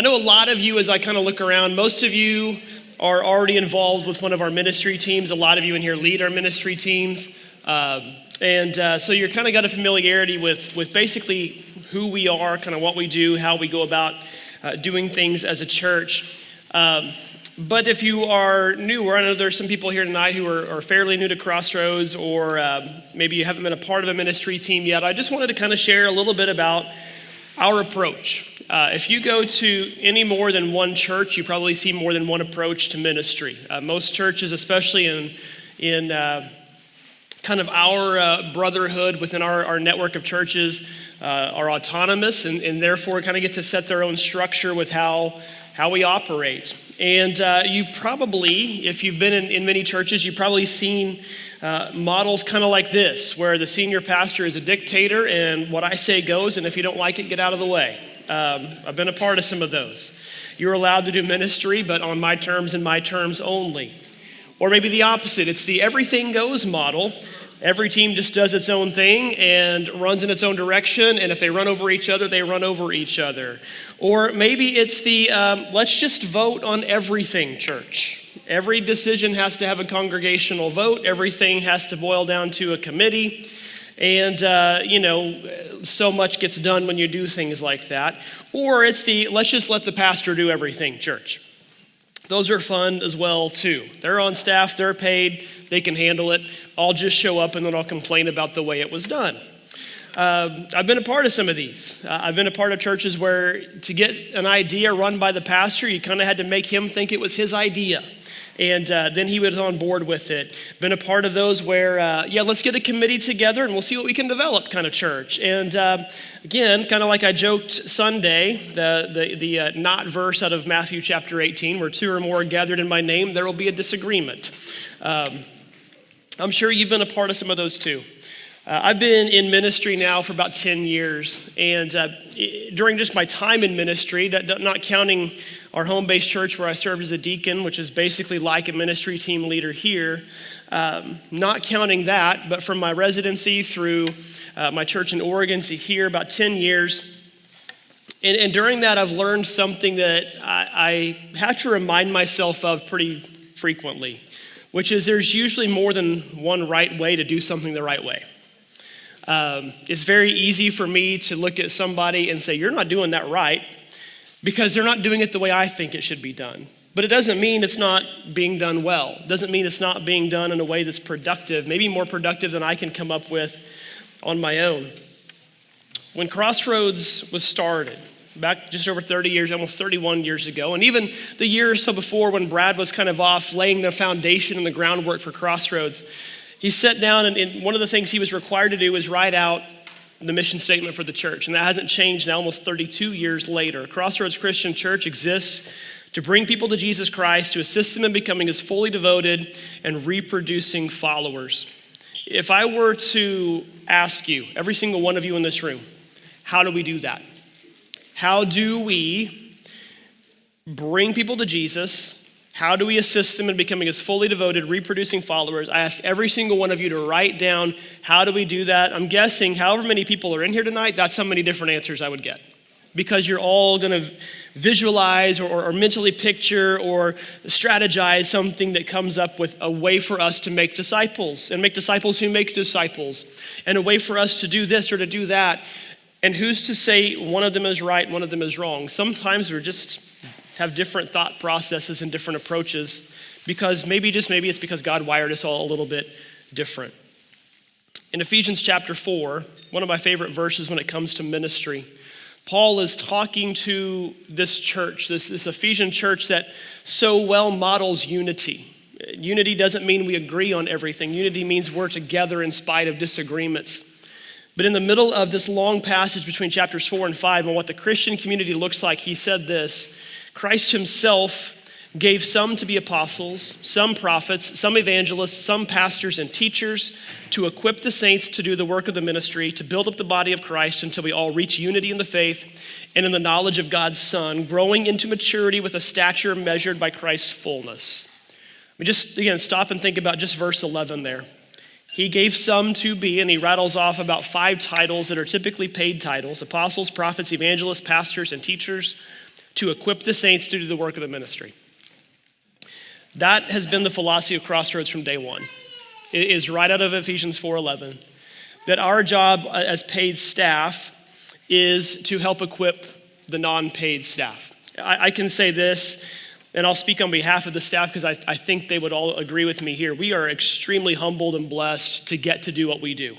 know a lot of you, as I kind of look around, most of you are already involved with one of our ministry teams. A lot of you in here lead our ministry teams. So you're kind of got a familiarity with basically who we are, kind of what we do, how we go about doing things as a church. But if you are newer, I know there's some people here tonight who are fairly new to Crossroads, or maybe you haven't been a part of a ministry team yet. I just wanted to kind of share a little bit about our approach. If you go to any more than one church, you probably see more than one approach to ministry. Most churches, especially in kind of our brotherhood within our network of churches, are autonomous and therefore kind of get to set their own structure with how we operate. And you probably, if you've been in many churches, you've probably seen models kind of like this, where the senior pastor is a dictator and what I say goes, and if you don't like it, get out of the way. I've been a part of some of those. You're allowed to do ministry, but on my terms and my terms only. Or maybe the opposite. It's the everything goes model. Every team just does its own thing and runs in its own direction, and if they run over each other, they run over each other. Or maybe it's the let's just vote on everything church. Every decision has to have a congregational vote. Everything has to boil down to a committee. And, so much gets done when you do things like that. Or it's the let's just let the pastor do everything church. Those are fun as well, too. They're on staff, they're paid, they can handle it. I'll just show up and then I'll complain about the way it was done. I've been a part of some of these. I've been a part of churches where to get an idea run by the pastor, you kind of had to make him think it was his idea. And then he was on board with it. Been a part of those where, let's get a committee together and we'll see what we can develop kind of church. And again, kind of like I joked Sunday, the not verse out of Matthew chapter 18, where two or more are gathered in my name, there will be a disagreement. I'm sure you've been a part of some of those too. I've been in ministry now for about 10 years, and during just my time in ministry, not counting our home-based church where I served as a deacon, which is basically like a ministry team leader here, not counting that, but from my residency through my church in Oregon to here, about 10 years. And during that, I've learned something that I have to remind myself of pretty frequently, which is there's usually more than one right way to do something the right way. It's very easy for me to look at somebody and say, you're not doing that right, because they're not doing it the way I think it should be done. But it doesn't mean it's not being done well. It doesn't mean it's not being done in a way that's productive, maybe more productive than I can come up with on my own. When Crossroads was started, back just over 30 years, almost 31 years ago, and even the year or so before when Brad was kind of off laying the foundation and the groundwork for Crossroads, he sat down and one of the things he was required to do was write out the mission statement for the church. And that hasn't changed now almost 32 years later. Crossroads Christian Church exists to bring people to Jesus Christ, to assist them in becoming his fully devoted and reproducing followers. If I were to ask you, every single one of you in this room, how do we do that? How do we bring people to Jesus? How do we assist them in becoming his fully devoted, reproducing followers? I asked every single one of you to write down, how do we do that? I'm guessing however many people are in here tonight, that's how many different answers I would get. Because you're all gonna visualize or mentally picture or strategize something that comes up with a way for us to make disciples and make disciples who make disciples, and a way for us to do this or to do that. And who's to say one of them is right, one of them is wrong? Sometimes we're just have different thought processes and different approaches because maybe it's because God wired us all a little bit different. In Ephesians chapter 4, one of my favorite verses when it comes to ministry, Paul is talking to this church, this Ephesian church that so well models unity. Unity doesn't mean we agree on everything. Unity means we're together in spite of disagreements. But in the middle of this long passage between chapters 4 and 5 on what the Christian community looks like, he said this: Christ himself gave some to be apostles, some prophets, some evangelists, some pastors and teachers to equip the saints to do the work of the ministry, to build up the body of Christ until we all reach unity in the faith and in the knowledge of God's Son, growing into maturity with a stature measured by Christ's fullness. We just, again, stop and think about just verse 11 there. He gave some to be, and he rattles off about 5 titles that are typically paid titles: apostles, prophets, evangelists, pastors, and teachers, to equip the saints to do the work of the ministry. That has been the philosophy of Crossroads from day one. It is right out of Ephesians 4:11, that our job as paid staff is to help equip the non-paid staff. I can say this, and I'll speak on behalf of the staff because I think they would all agree with me here. We are extremely humbled and blessed to get to do what we do,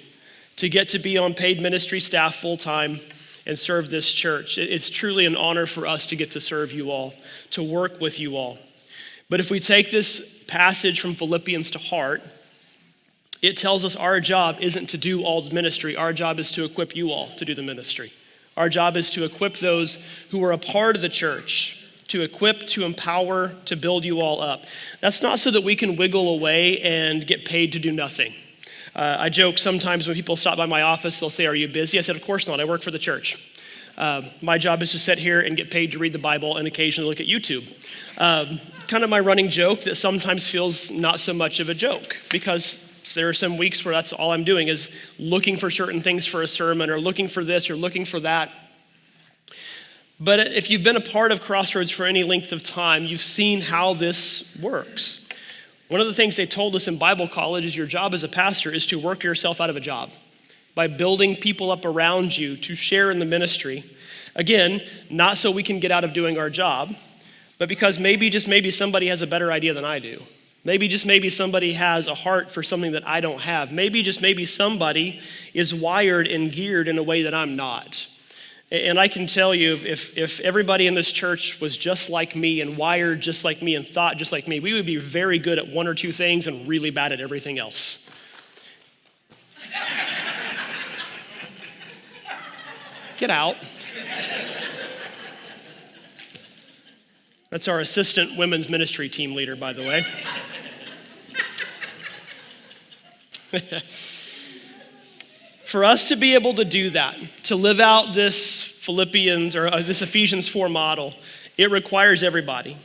to get to be on paid ministry staff full-time and serve this church. It's truly an honor for us to get to serve you all, to work with you all. But if we take this passage from Philippians to heart, it tells us our job isn't to do all the ministry. Our job is to equip you all to do the ministry. Our job is to equip those who are a part of the church, to equip, to empower, to build you all up. That's not so that we can wiggle away and get paid to do nothing. I joke sometimes when people stop by my office, they'll say, "Are you busy?" I said, "Of course not. I work for the church. My job is to sit here and get paid to read the Bible and occasionally look at YouTube." Kind of my running joke that sometimes feels not so much of a joke, because there are some weeks where that's all I'm doing is looking for certain things for a sermon or looking for this or looking for that. But if you've been a part of Crossroads for any length of time, you've seen how this works. One of the things they told us in Bible college is your job as a pastor is to work yourself out of a job by building people up around you to share in the ministry. Again, not so we can get out of doing our job, but because maybe, just maybe, somebody has a better idea than I do. Maybe, just maybe, somebody has a heart for something that I don't have. Maybe, just maybe, somebody is wired and geared in a way that I'm not. And I can tell you, if everybody in this church was just like me and wired just like me and thought just like me, we would be very good at one or two things and really bad at everything else. Get out. That's our assistant women's ministry team leader, by the way. For us to be able to do that, to live out this Philippians or this Ephesians 4 model, it requires everybody.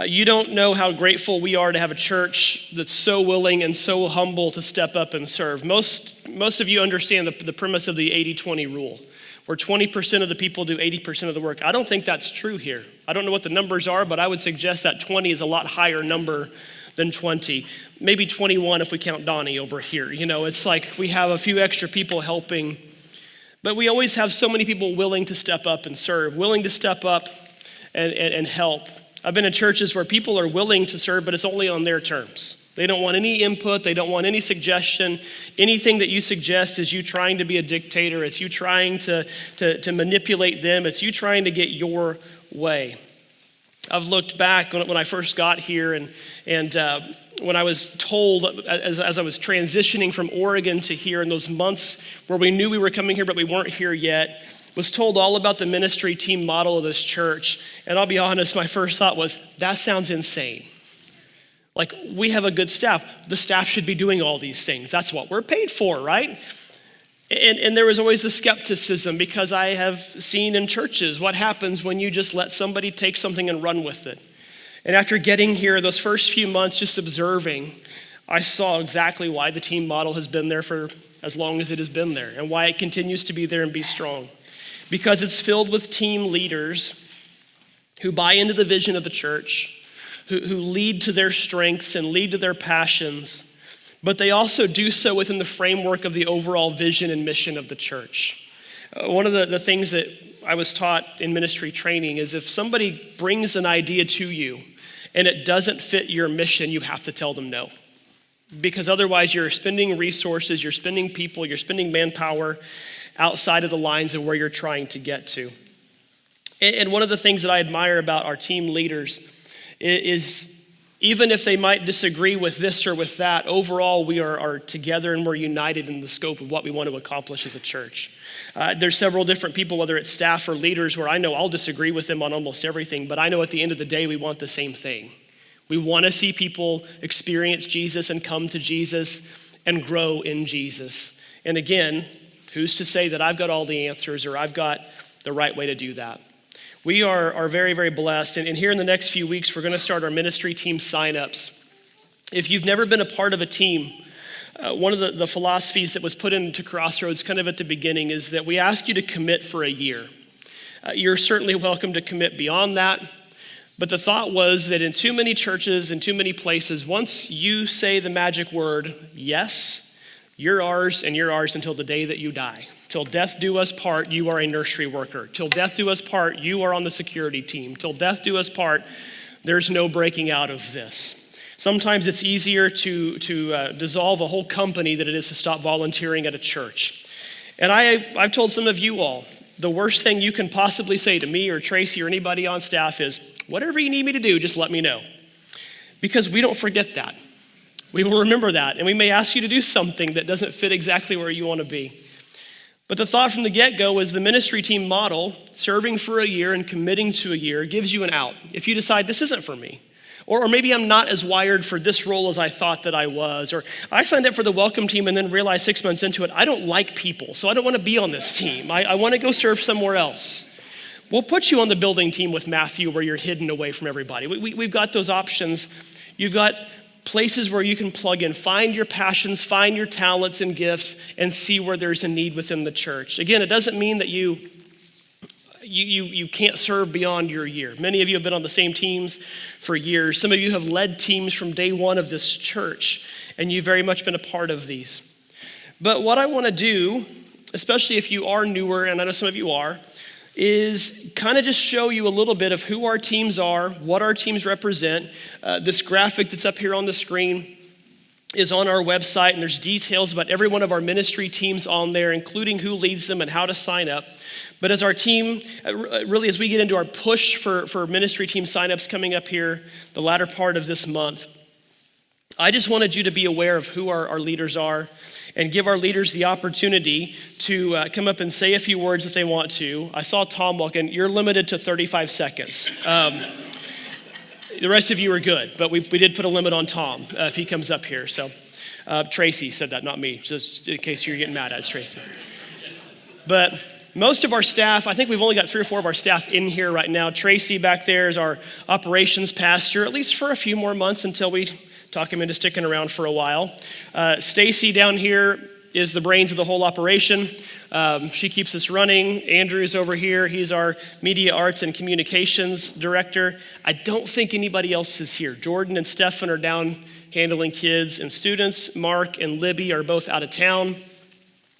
You don't know how grateful we are to have a church that's so willing and so humble to step up and serve. Most of you understand the premise of the 80-20 rule, where 20% of the people do 80% of the work. I don't think that's true here. I don't know what the numbers are, but I would suggest that 20 is a lot higher number than 20. Maybe 21 if we count Donnie over here. You know, it's like we have a few extra people helping, but we always have so many people willing to step up and serve, willing to step up and help. I've been in churches where people are willing to serve, but it's only on their terms. They don't want any input. They don't want any suggestion. Anything that you suggest is you trying to be a dictator. It's you trying to manipulate them. It's you trying to get your way. I've looked back when I first got here and when I was told as I was transitioning from Oregon to here in those months where we knew we were coming here but we weren't here yet, was told all about the ministry team model of this church. And I'll be honest, my first thought was, that sounds insane. Like, we have a good staff. The staff should be doing all these things. That's what we're paid for, right? And there was always the skepticism because I have seen in churches what happens when you just let somebody take something and run with it. And after getting here, those first few months just observing, I saw exactly why the team model has been there for as long as it has been there and why it continues to be there and be strong. Because it's filled with team leaders who buy into the vision of the church, who lead to their strengths and lead to their passions, but they also do so within the framework of the overall vision and mission of the church. One of the things that I was taught in ministry training is if somebody brings an idea to you and it doesn't fit your mission, you have to tell them no. Because otherwise you're spending resources, you're spending people, you're spending manpower outside of the lines of where you're trying to get to. And one of the things that I admire about our team leaders is even if they might disagree with this or with that, overall we are together and we're united in the scope of what we want to accomplish as a church. There's several different people, whether it's staff or leaders, where I know I'll disagree with them on almost everything, but I know at the end of the day we want the same thing. We want to see people experience Jesus and come to Jesus and grow in Jesus. And again, who's to say that I've got all the answers or I've got the right way to do that? We are very, very blessed. And here in the next few weeks, we're going to start our ministry team signups. If you've never been a part of a team, one of the philosophies that was put into Crossroads kind of at the beginning is that we ask you to commit for a year. You're certainly welcome to commit beyond that. But the thought was that in too many churches, in too many places, once you say the magic word, yes, you're ours and you're ours until the day that you die. Till death do us part, you are a nursery worker. Till death do us part, you are on the security team. Till death do us part, there's no breaking out of this. Sometimes it's easier to dissolve a whole company than it is to stop volunteering at a church. And I've told some of you all, the worst thing you can possibly say to me or Tracy or anybody on staff is, whatever you need me to do, just let me know. Because we don't forget that. We will remember that, and we may ask you to do something that doesn't fit exactly where you want to be. But the thought from the get-go was the ministry team model, serving for a year and committing to a year, gives you an out. If you decide this isn't for me, or maybe I'm not as wired for this role as I thought that I was, or I signed up for the welcome team and then realized 6 months into it, I don't like people, so I don't want to be on this team. I want to go serve somewhere else. We'll put you on the building team with Matthew where you're hidden away from everybody. We've got those options. You've got places where you can plug in, find your passions, find your talents and gifts, and see where there's a need within the church. Again, it doesn't mean that you can't serve beyond your year. Many of you have been on the same teams for years. Some of you have led teams from day one of this church, and you've very much been a part of these. But what I want to do, especially if you are newer, and I know some of you are, is kind of just show you a little bit of who our teams are, what our teams represent. This graphic that's up here on the screen is on our website, and there's details about every one of our ministry teams on there, including who leads them and how to sign up. But as our team, really as we get into our push for ministry team signups coming up here, the latter part of this month, I just wanted you to be aware of who our leaders are and give our leaders the opportunity to come up and say a few words if they want to. I saw Tom walk in. You're limited to 35 seconds. The rest of you are good, but we did put a limit on Tom if he comes up here. So Tracy said that, not me, just in case you're getting mad at it's Tracy. But most of our staff, I think we've only got 3 or 4 of our staff in here right now. Tracy back there is our operations pastor, at least for a few more months until we talk him into sticking around for a while. Stacy down here is the brains of the whole operation. She keeps us running. Andrew's over here. He's our media arts and communications director. I don't think anybody else is here. Jordan and Stefan are down handling kids and students. Mark and Libby are both out of town.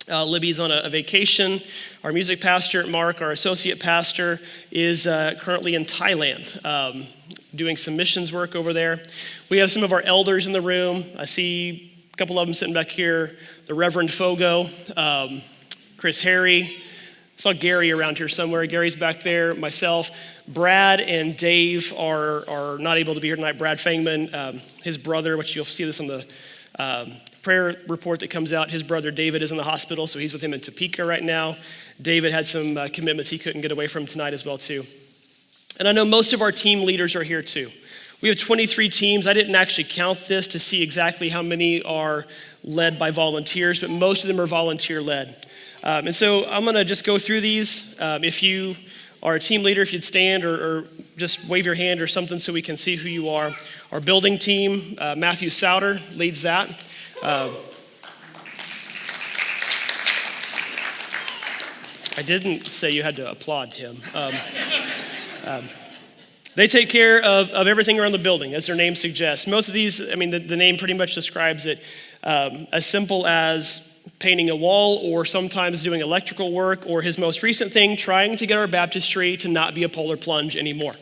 Libby's on a vacation. Our music pastor, Mark, our associate pastor, is currently in Thailand, doing some missions work over there. We have some of our elders in the room. I see a couple of them sitting back here. The Reverend Fogo, Chris Harry. I saw Gary around here somewhere. Gary's back there. Myself. Brad and Dave are not able to be here tonight. Brad Fangman, his brother, which you'll see this on the prayer report that comes out, his brother David is in the hospital, so he's with him in Topeka right now. David had some commitments he couldn't get away from tonight as well too. And I know most of our team leaders are here too. We have 23 teams. I didn't actually count this to see exactly how many are led by volunteers, but most of them are volunteer led. And so I'm gonna just go through these. If you are a team leader, if you'd stand or just wave your hand or something so we can see who you are. Our building team, Matthew Souter leads that. I didn't say you had to applaud him. They take care of everything around the building, as their name suggests. Most of these, I mean, the name pretty much describes it, as simple as painting a wall or sometimes doing electrical work, or his most recent thing, trying to get our baptistry to not be a polar plunge anymore,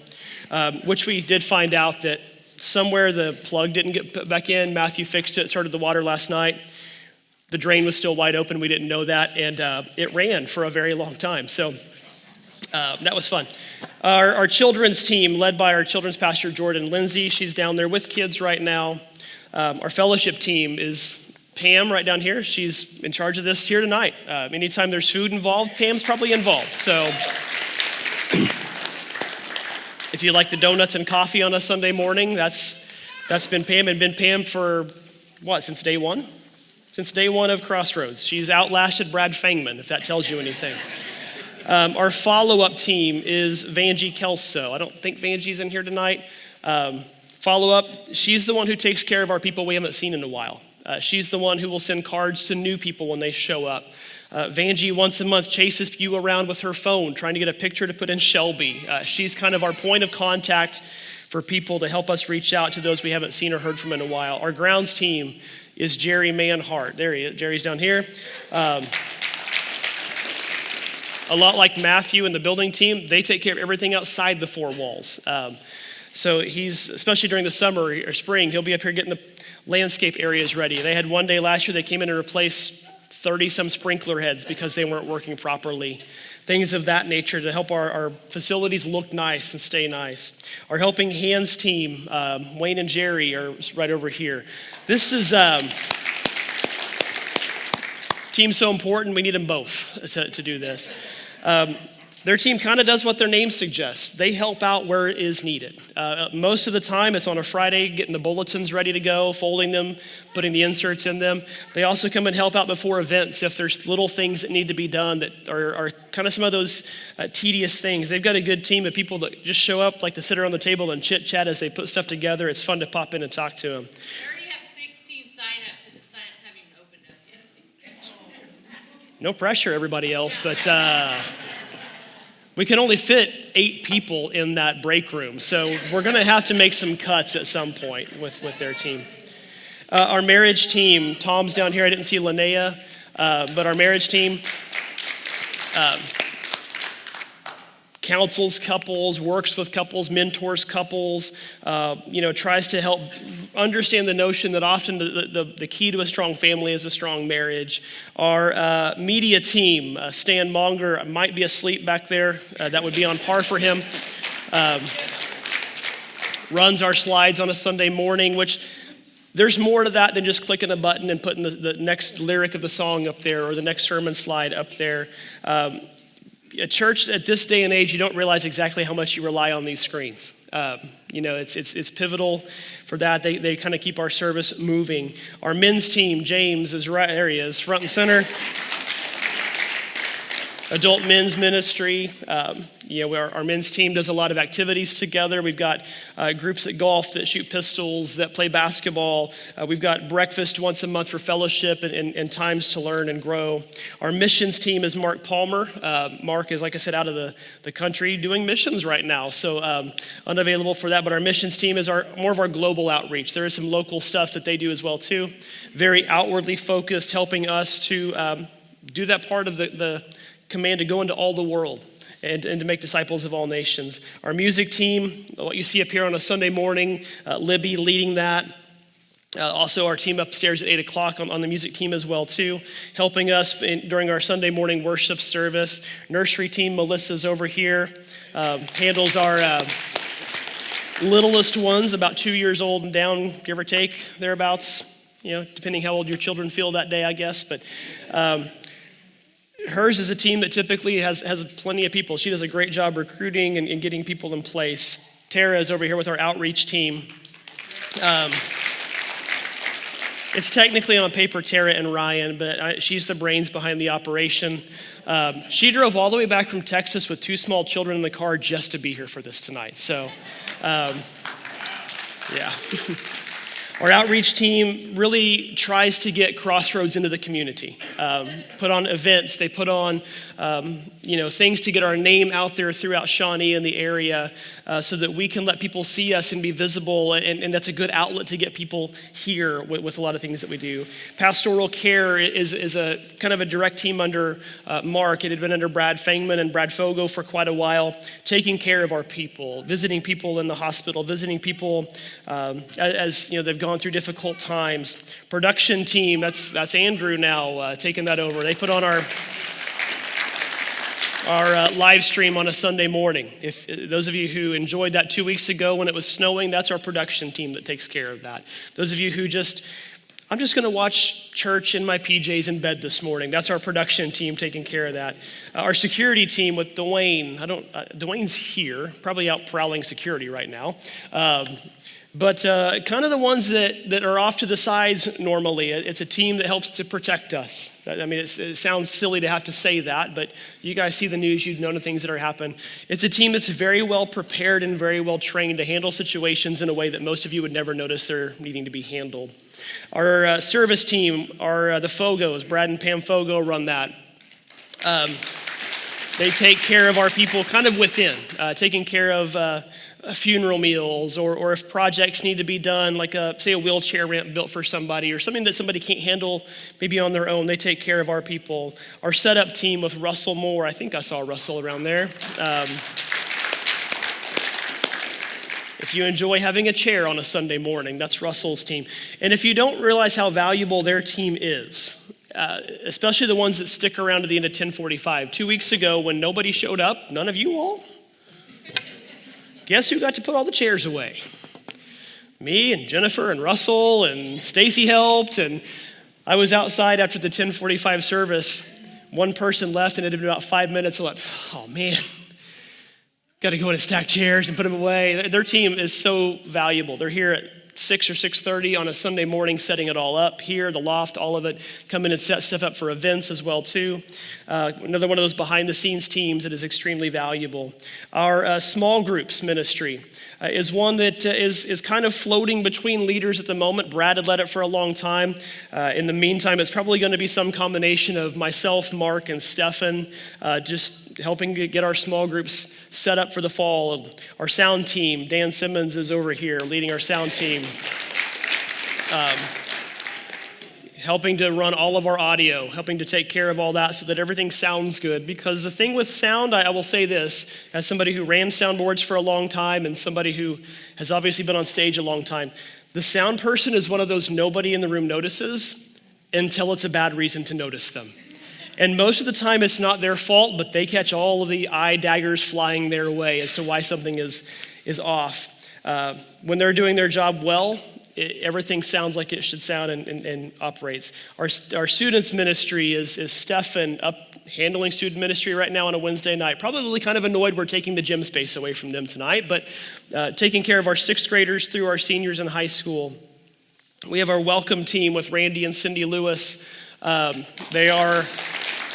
which we did find out that somewhere the plug didn't get put back in. Matthew fixed it, started the water last night. The drain was still wide open. We didn't know that, and it ran for a very long time. So that was fun. Our children's team, led by our children's pastor, Jordan Lindsay. She's down there with kids right now. Our fellowship team is Pam right down here. She's in charge of this here tonight. Anytime there's food involved, Pam's probably involved. So if you like the donuts and coffee on a Sunday morning, that's been Pam, and been Pam for what, since day one? Since day one of Crossroads. She's outlasted Brad Fangman, if that tells you anything. Our follow-up team is Vanjie Kelso. I don't think Vanjie's in here tonight. Follow-up, she's the one who takes care of our people we haven't seen in a while. She's the one who will send cards to new people when they show up. Vanjie once a month chases you around with her phone, trying to get a picture to put in Shelby. She's kind of our point of contact for people to help us reach out to those we haven't seen or heard from in a while. Our grounds team is Jerry Manhart. There he is. Jerry's down here. A lot like Matthew and the building team, they take care of everything outside the four walls. So he's, especially during the summer or spring, he'll be up here getting the landscape areas ready. They had one day last year, they came in and replaced 30-some sprinkler heads because they weren't working properly. Things of that nature to help our facilities look nice and stay nice. Our helping hands team, Wayne and Jerry are right over here. This is team so important, we need them both to do this. Their team kind of does what their name suggests. They help out where it is needed. Most of the time, it's on a Friday, getting the bulletins ready to go, folding them, putting the inserts in them. They also come and help out before events if there's little things that need to be done that are kind of some of those tedious things. They've got a good team of people that just show up, like to sit around the table and chit-chat as they put stuff together. It's fun to pop in and talk to them. We already have 16 signups, and the signups haven't even opened up yet. No pressure, everybody else, but... we can only fit 8 people in that break room, so we're going to have to make some cuts at some point with their team. Our marriage team, Tom's down here. I didn't see Linnea, but our marriage team counsels couples, works with couples, mentors couples, tries to help understand the notion that often the key to a strong family is a strong marriage. Our media team, Stan Monger might be asleep back there. That would be on par for him. Runs our slides on a Sunday morning, which there's more to that than just clicking a button and putting the next lyric of the song up there or the next sermon slide up there. A church at this day and age, you don't realize exactly how much you rely on these screens. It's pivotal for that. They kind of keep our service moving. Our men's team, James, is right there. He is front and center. Adult men's ministry. Our men's team does a lot of activities together. We've got groups at golf that shoot pistols, that play basketball. We've got breakfast once a month for fellowship and times to learn and grow. Our missions team is Mark Palmer. Mark is, like I said, out of the country doing missions right now, so unavailable for that. But our missions team is more of our global outreach. There is some local stuff that they do as well too. Very outwardly focused, helping us to do that part of the command to go into all the world and to make disciples of all nations. Our music team, what you see up here on a Sunday morning, Libby leading that. Also our team upstairs at 8 o'clock on the music team as well too, helping us during our Sunday morning worship service. Nursery team, Melissa's over here, handles our littlest ones, about 2 years old and down, give or take, thereabouts, depending how old your children feel that day, I guess, but hers is a team that typically has plenty of people. She does a great job recruiting and getting people in place. Tara is over here with our outreach team. It's technically on paper Tara and Ryan, but she's the brains behind the operation. She drove all the way back from Texas with 2 small children in the car just to be here for this tonight. So, yeah. Our outreach team really tries to get Crossroads into the community. Put on events, they put on things to get our name out there throughout Shawnee and the area so that we can let people see us and be visible, and that's a good outlet to get people here with a lot of things that we do. Pastoral care is a kind of a direct team under Mark. It had been under Brad Fangman and Brad Fogo for quite a while, taking care of our people, visiting people in the hospital, visiting people as they've gone through difficult times. Production team, that's Andrew now taking that over. They put on our live stream on a Sunday morning. If those of you who enjoyed that 2 weeks ago when it was snowing, that's our production team that takes care of that. Those of you who I'm just going to watch church in my PJs in bed this morning. That's our production team taking care of that. Our security team with Dwayne. Dwayne's here, probably out prowling security right now. But kind of the ones that are off to the sides normally. It's a team that helps to protect us. I mean, it sounds silly to have to say that, but you guys see the news, you know the things that are happening. It's a team that's very well prepared and very well trained to handle situations in a way that most of you would never notice they're needing to be handled. Our service team are the Fogos. Brad and Pam Fogo run that. They take care of our people kind of within, taking care of funeral meals, or if projects need to be done, like say a wheelchair ramp built for somebody, or something that somebody can't handle maybe on their own, they take care of our people. Our setup team with Russell Moore, I think I saw Russell around there. If you enjoy having a chair on a Sunday morning, that's Russell's team. And if you don't realize how valuable their team is, especially the ones that stick around to the end of 10:45. 2 weeks ago when nobody showed up, none of you all, guess who got to put all the chairs away? Me and Jennifer and Russell and Stacy helped. And I was outside after the 10:45 service. One person left and it had been about 5 minutes. I thought, oh man, got to go in and stack chairs and put them away. Their team is so valuable. They're here at 6 or 6:30 on a Sunday morning, setting it all up here, the loft, all of it. Come in and set stuff up for events as well too. Another one of those behind the scenes teams that is extremely valuable. Our small groups ministry is one that is kind of floating between leaders at the moment. Brad had led it for a long time. In the meantime, it's probably going to be some combination of myself, Mark, and Stefan, just helping get our small groups set up for the fall. Our sound team, Dan Simmons is over here leading our sound team. Helping to run all of our audio, helping to take care of all that so that everything sounds good. Because the thing with sound, I will say this, as somebody who ran soundboards for a long time and somebody who has obviously been on stage a long time, the sound person is one of those nobody in the room notices until it's a bad reason to notice them. And most of the time it's not their fault, but they catch all of the eye daggers flying their way as to why something is off. When they're doing their job well, everything sounds like it should sound and operates. Our students ministry is Stefan up handling student ministry right now on a Wednesday night. Probably kind of annoyed we're taking the gym space away from them tonight, but taking care of our sixth graders through our seniors in high school. We have our welcome team with Randy and Cindy Lewis. They are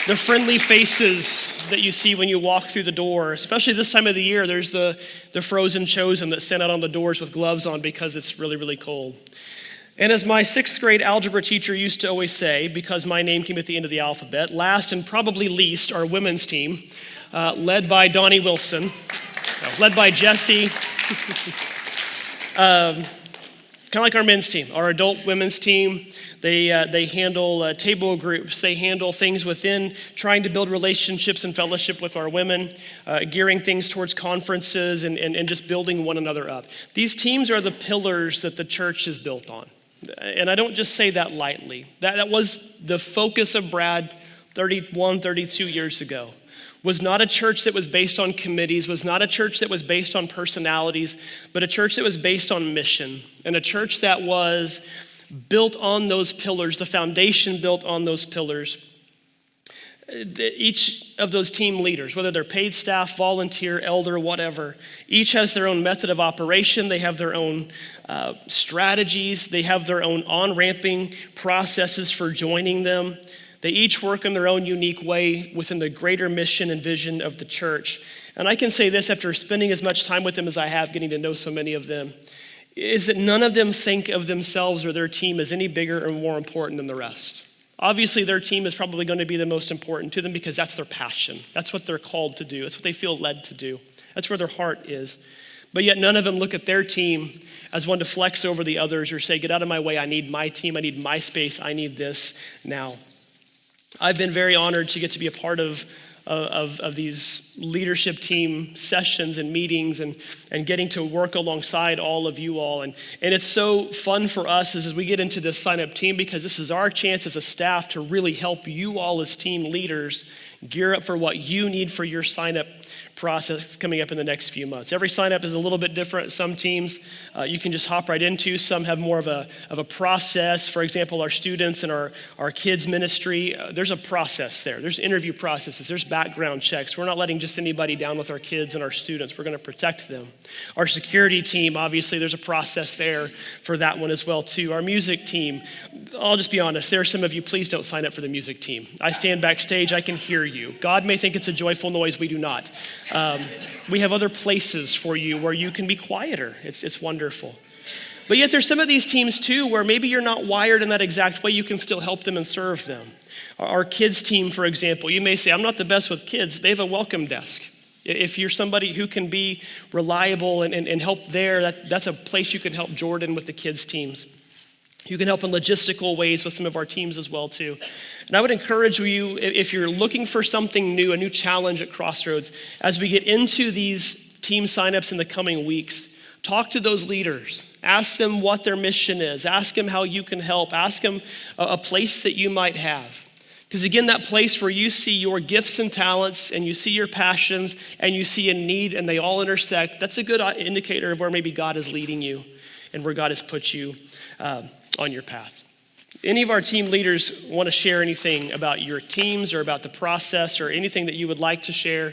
the friendly faces that you see when you walk through the door. Especially this time of the year, there's the frozen chosen that's sent out on the doors with gloves on because it's really, really cold. And as my sixth grade algebra teacher used to always say, because my name came at the end of the alphabet, last and probably least, our women's team, led by Donnie Wilson, led by Jesse, kind of like our men's team, our adult women's team. They handle table groups. They handle things within trying to build relationships and fellowship with our women, gearing things towards conferences and just building one another up. These teams are the pillars that the church is built on. And I don't just say that lightly. That was the focus of Brad 31, 32 years ago. Was not a church that was based on committees, was not a church that was based on personalities, but a church that was based on mission, and a church that was built on those pillars, the foundation built on those pillars. Each of those team leaders, whether they're paid staff, volunteer, elder, whatever, each has their own method of operation. They have their own strategies. They have their own on-ramping processes for joining them. They each work in their own unique way within the greater mission and vision of the church. And I can say this after spending as much time with them as I have, getting to know so many of them, is that none of them think of themselves or their team as any bigger or more important than the rest. Obviously, their team is probably going to be the most important to them because that's their passion. That's what they're called to do. That's what they feel led to do. That's where their heart is. But yet none of them look at their team as one to flex over the others or say, get out of my way, I need my team, I need my space, I need this now. I've been very honored to get to be a part of these leadership team sessions and meetings and getting to work alongside all of you all. And it's so fun for us as we get into this sign-up team because this is our chance as a staff to really help you all as team leaders gear up for what you need for your sign-up process coming up in the next few months. Every sign-up is a little bit different. Some teams you can just hop right into. Some have more of a process. For example, our students and our kids ministry, there's a process there. There's interview processes. There's background checks. We're not letting just anybody down with our kids and our students. We're going to protect them. Our security team, obviously, there's a process there for that one as well, too. Our music team, I'll just be honest. There are some of you, please don't sign up for the music team. I stand backstage. I can hear you. God may think it's a joyful noise. We do not. We have other places for you where you can be quieter. It's wonderful. But yet there's some of these teams too where maybe you're not wired in that exact way. You can still help them and serve them. Our kids team, for example, you may say, I'm not the best with kids. They have a welcome desk. If you're somebody who can be reliable and help there, that's a place you can help Jordan with the kids teams. You can help in logistical ways with some of our teams as well too. And I would encourage you, if you're looking for something new, a new challenge at Crossroads, as we get into these team signups in the coming weeks, talk to those leaders. Ask them what their mission is. Ask them how you can help. Ask them a place that you might have. Because again, that place where you see your gifts and talents and you see your passions and you see a need and they all intersect, that's a good indicator of where maybe God is leading you and where God has put you on your path. Any of our team leaders want to share anything about your teams or about the process or anything that you would like to share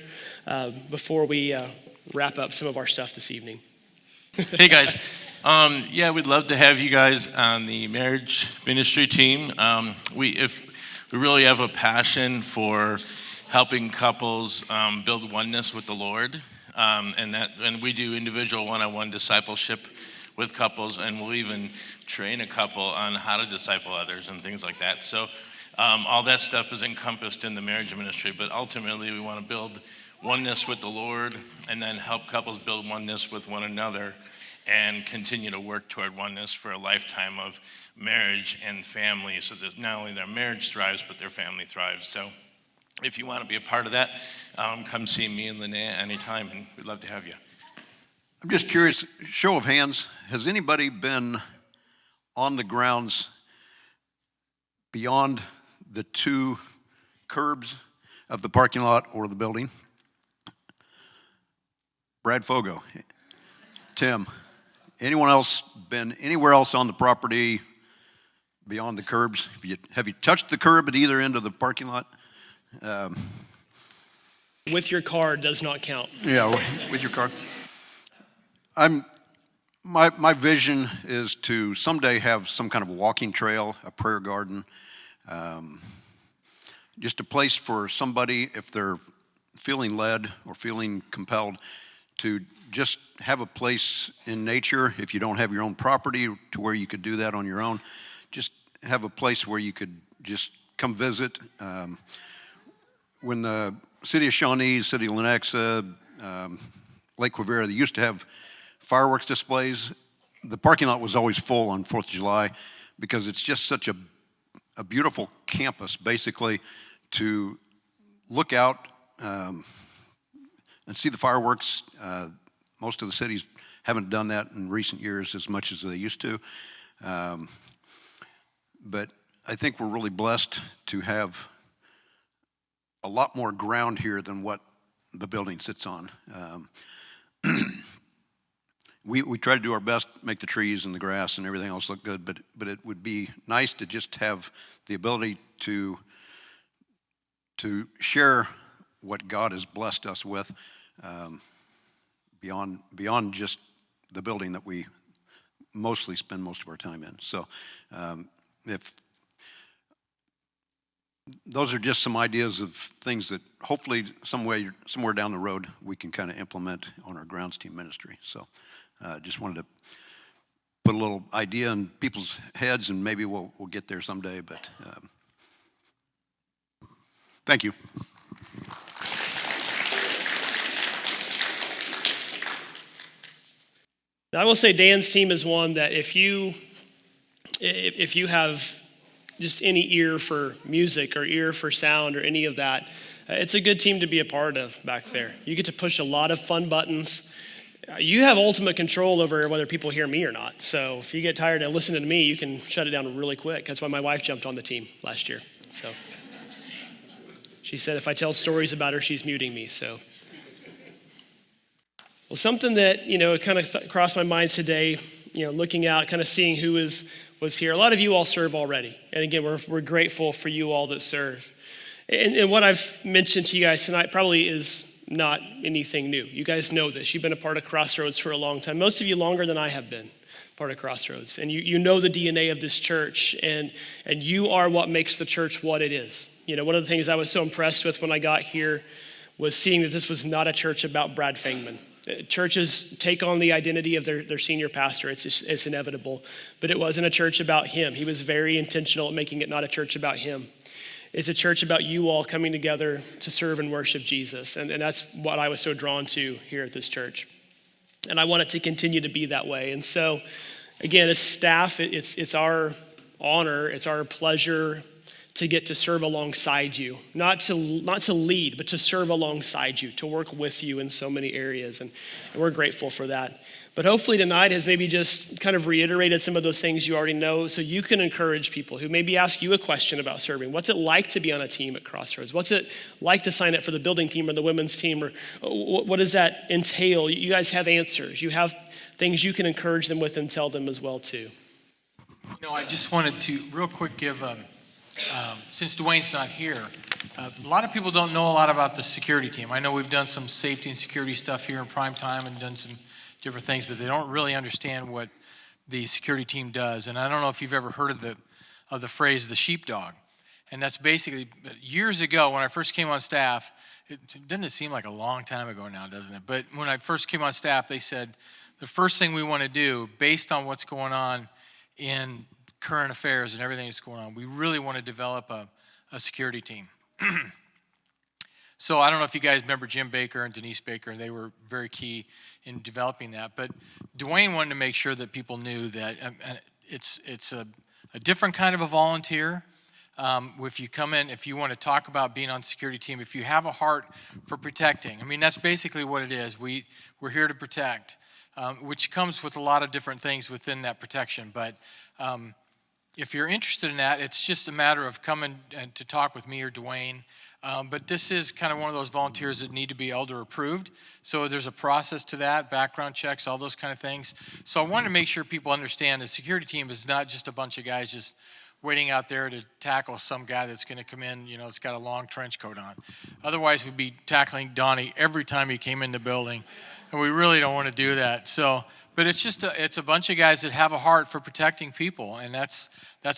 before we wrap up some of our stuff this evening? Hey guys, we'd love to have you guys on the marriage ministry team. We really have a passion for helping couples build oneness with the Lord, and we do individual one-on-one discipleship with couples, and we'll even train a couple on how to disciple others and things like that. So all that stuff is encompassed in the marriage ministry, but ultimately we want to build oneness with the Lord and then help couples build oneness with one another and continue to work toward oneness for a lifetime of marriage and family, so that not only their marriage thrives, but their family thrives. So if you want to be a part of that, come see me and Linnea anytime, and we'd love to have you. I'm just curious, show of hands, has anybody been on the grounds beyond the 2 curbs of the parking lot or the building? Brad Fogo, Tim, anyone else been anywhere else on the property beyond the curbs? Have you touched the curb at either end of the parking lot? With your car does not count. Yeah, with your car. My vision is to someday have some kind of walking trail, a prayer garden, just a place for somebody, if they're feeling led or feeling compelled, to just have a place in nature. If you don't have your own property to where you could do that on your own, just have a place where you could just come visit. When the city of Shawnee, city of Lenexa, Lake Quivira, they used to have fireworks displays. The parking lot was always full on 4th of July because it's just such a beautiful campus, basically, to look out and see the fireworks. Most of the cities haven't done that in recent years as much as they used to. But I think we're really blessed to have a lot more ground here than what the building sits on. We try to do our best, make the trees and the grass and everything else look good, but it would be nice to just have the ability to share what God has blessed us with beyond just the building that we mostly spend most of our time in. So if those are just some ideas of things that hopefully somewhere down the road we can kind of implement on our grounds team ministry. So just wanted to put a little idea in people's heads, and maybe we'll get there someday. But thank you. I will say Dan's team is one that if you have just any ear for music or ear for sound or any of that, it's a good team to be a part of back there. You get to push a lot of fun buttons. You have ultimate control over whether people hear me or not. So if you get tired of listening to me, you can shut it down really quick. That's why my wife jumped on the team last year. So she said if I tell stories about her, she's muting me. So, well, something that kind of crossed my mind today, looking out, kind of seeing who was here. A lot of you all serve already, and again, we're grateful for you all that serve. And what I've mentioned to you guys tonight probably is not anything new. You guys know this. You've been a part of Crossroads for a long time. Most of you longer than I have been part of Crossroads. And you know the DNA of this church, and you are what makes the church what it is. One of the things I was so impressed with when I got here was seeing that this was not a church about Brad Fangman. Churches take on the identity of their senior pastor. It's inevitable. But it wasn't a church about him. He was very intentional at making it not a church about him. It's a church about you all coming together to serve and worship Jesus. And that's what I was so drawn to here at this church. And I want it to continue to be that way. And so, again, as staff, it's our honor, it's our pleasure to get to serve alongside you, not to lead, but to serve alongside you, to work with you in so many areas. And we're grateful for that. But hopefully tonight has maybe just kind of reiterated some of those things you already know, so you can encourage people who maybe ask you a question about serving. What's it like to be on a team at Crossroads? What's it like to sign up for the building team or the women's team? Or what does that entail? You guys have answers. You have things you can encourage them with and tell them as well too. I just wanted to real quick give, since Dwayne's not here, a lot of people don't know a lot about the security team. I know we've done some safety and security stuff here in PrimeTime and done some different things, but they don't really understand what the security team does. And I don't know if you've ever heard of the phrase the sheepdog. And that's basically, years ago when I first came on staff, doesn't seem like a long time ago now, doesn't it? But when I first came on staff, they said, the first thing we want to do, based on what's going on in current affairs and everything that's going on, we really want to develop a security team. So I don't know if you guys remember Jim Baker and Denise Baker, and they were very key in developing that. But Dwayne wanted to make sure that people knew that it's a different kind of a volunteer. If you come in, if you want to talk about being on the security team, if you have a heart for protecting, I mean, that's basically what it is. We're here to protect, which comes with a lot of different things within that protection. But if you're interested in that, it's just a matter of coming to talk with me or Dwayne. But this is kind of one of those volunteers that need to be elder approved. So there's a process to that, background checks, all those kind of things. So I wanted to make sure people understand the security team is not just a bunch of guys just waiting out there to tackle some guy that's going to come in, it's got a long trench coat on. Otherwise, we'd be tackling Donnie every time he came in the building. And we really don't want to do that. So, but it's a bunch of guys that have a heart for protecting people, and that's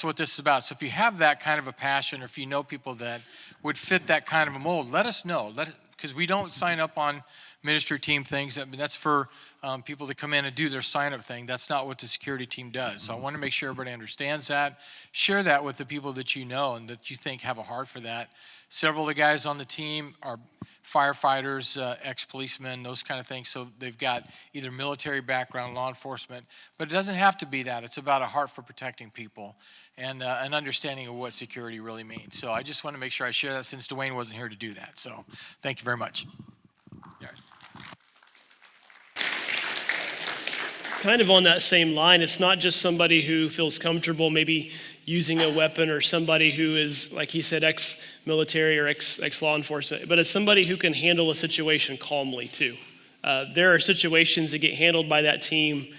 what this is about. So if you have that kind of a passion, or if you know people that would fit that kind of a mold, let us know. Because we don't sign up on ministry team things. I mean, that's for people to come in and do their sign-up thing. That's not what the security team does. So I want to make sure everybody understands that. Share that with the people that you know and that you think have a heart for that. Several of the guys on the team are firefighters, ex-policemen, those kind of things. So they've got either military background, law enforcement, but it doesn't have to be that. It's about a heart for protecting people and an understanding of what security really means. So I just want to make sure I share that since Dwayne wasn't here to do that. So thank you very much. Yeah. Kind of on that same line, it's not just somebody who feels comfortable maybe using a weapon or somebody who is, like he said, ex-military or ex-law enforcement, but it's somebody who can handle a situation calmly too. There are situations that get handled by that team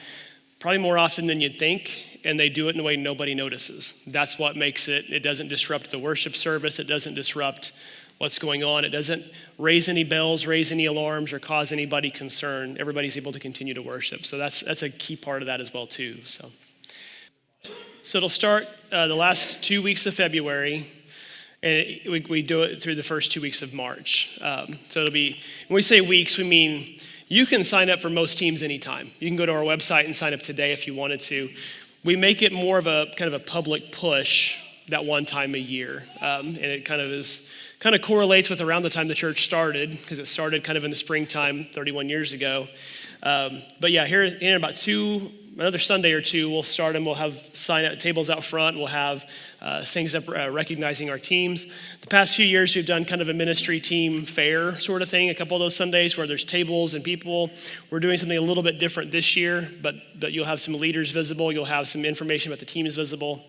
probably more often than you'd think, and they do it in a way nobody notices. That's what makes it doesn't disrupt the worship service, it doesn't disrupt what's going on, it doesn't raise any bells, raise any alarms, or cause anybody concern. Everybody's able to continue to worship. So that's a key part of that as well too. So it'll start the last 2 weeks of February, and we do it through the first 2 weeks of March. So it'll be, when we say weeks, we mean you can sign up for most teams anytime. You can go to our website and sign up today if you wanted to. We make it more of a kind of a public push that one time a year, and it kind of correlates with around the time the church started, because it started kind of in the springtime 31 years ago. But yeah, here in about another Sunday or two, we'll start them. We'll have sign-up tables out front. We'll have things up recognizing our teams. The past few years, we've done kind of a ministry team fair sort of thing, a couple of those Sundays where there's tables and people. We're doing something a little bit different this year, but you'll have some leaders visible. You'll have some information about the teams visible.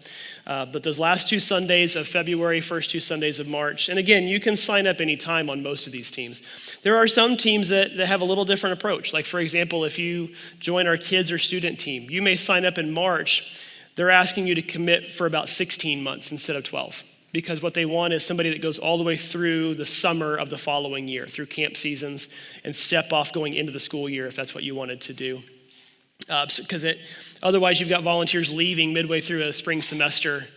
But those last 2 Sundays of February, first 2 Sundays of March, and again, you can sign up anytime on most of these teams. There are some teams that have a little different approach. Like, for example, if you join our kids or student team, you may sign up in March. They're asking you to commit for about 16 months instead of 12, because what they want is somebody that goes all the way through the summer of the following year, through camp seasons, and step off going into the school year if that's what you wanted to do. Because otherwise you've got volunteers leaving midway through a spring semester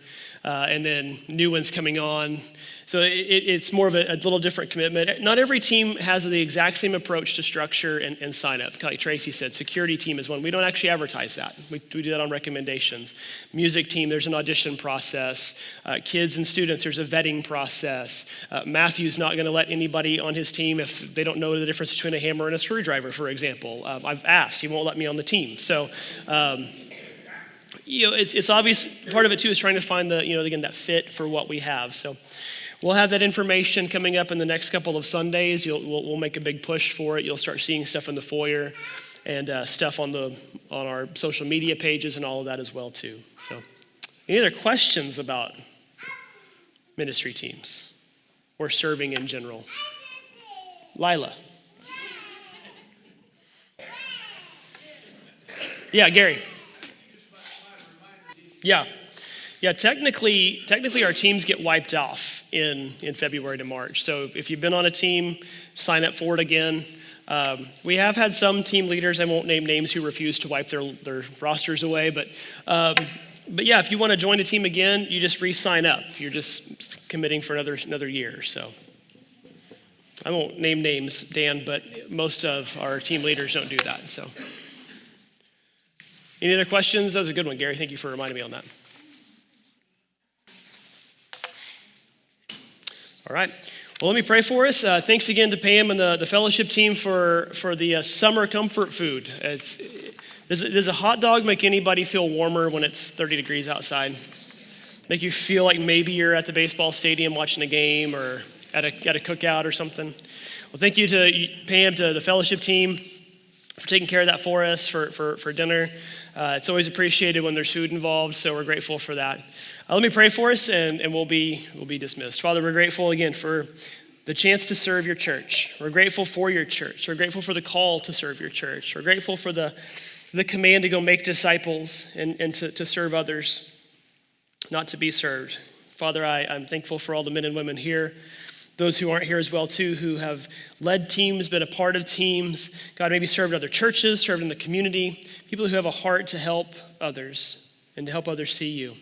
and then new ones coming on. So it's more of a little different commitment. Not every team has the exact same approach to structure and sign up. Like Tracy said, security team is one. We don't actually advertise that. We do that on recommendations. Music team, there's an audition process. Kids and students, there's a vetting process. Matthew's not going to let anybody on his team if they don't know the difference between a hammer and a screwdriver, for example. I've asked, he won't let me on the team. So, it's obvious. Part of it too is trying to find again, that fit for what we have. So we'll have that information coming up in the next couple of Sundays. We'll make a big push for it. You'll start seeing stuff in the foyer and stuff on our social media pages and all of that as well too. So, any other questions about ministry teams or serving in general? Lila. Yeah, Gary. Yeah. Technically, our teams get wiped off in February to March. So if you've been on a team, sign up for it again. We have had some team leaders, I won't name names, who refuse to wipe their rosters away. But yeah, if you want to join a team again, you just re-sign up. You're just committing for another year. So I won't name names, Dan, but most of our team leaders don't do that. So any other questions? That was a good one, Gary. Thank you for reminding me on that. All right. Well, let me pray for us. Thanks again to Pam and the fellowship team for the summer comfort food. Does a hot dog make anybody feel warmer when it's 30 degrees outside? Make you feel like maybe you're at the baseball stadium watching a game or at a cookout or something? Well, thank you to Pam, to the fellowship team for taking care of that for us for dinner. It's always appreciated when there's food involved, so we're grateful for that. Let me pray for us, and we'll be dismissed. Father, we're grateful again for the chance to serve your church. We're grateful for your church. We're grateful for the call to serve your church. We're grateful for the command to go make disciples and to serve others, not to be served. Father, I'm thankful for all the men and women here, those who aren't here as well too, who have led teams, been a part of teams, God, maybe served other churches, served in the community, people who have a heart to help others and to help others see you.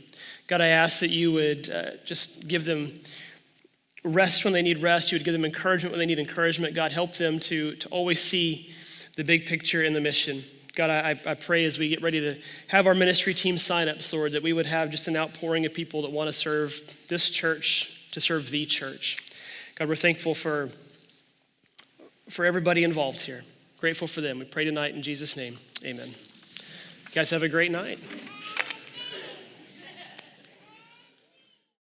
God, I ask that you would just give them rest when they need rest. You would give them encouragement when they need encouragement. God, help them to always see the big picture and the mission. God, I pray as we get ready to have our ministry team sign-ups, Lord, that we would have just an outpouring of people that want to serve this church, to serve the church. God, we're thankful for everybody involved here. Grateful for them. We pray tonight in Jesus' name. Amen. You guys have a great night.